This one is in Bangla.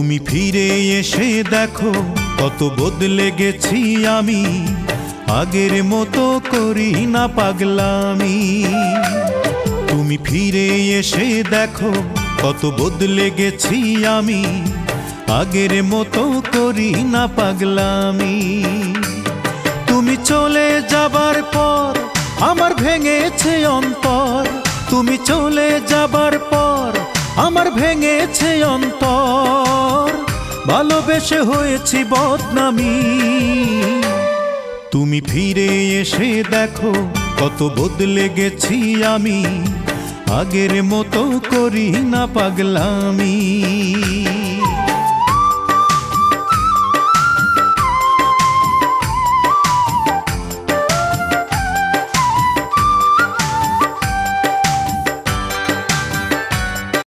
তুমি ফিরে এসে দেখো কত বদলে গেছি আমি, আগের মতো করি না পাগলামি। তুমি ফিরে এসে দেখো কত বদলে গেছি আমি, আগের মতো করি না পাগলামি। তুমি চলে যাবার পর আমার ভেঙেছে অন্তর, তুমি চলে যাবার পর আমার ভেঙেছে অন্তর, ভালোবেসে হয়েছি বদনামি। তুমি ফিরে এসে দেখো কত বদলে গেছি আমি, আগের মতো করি না পাগলামি।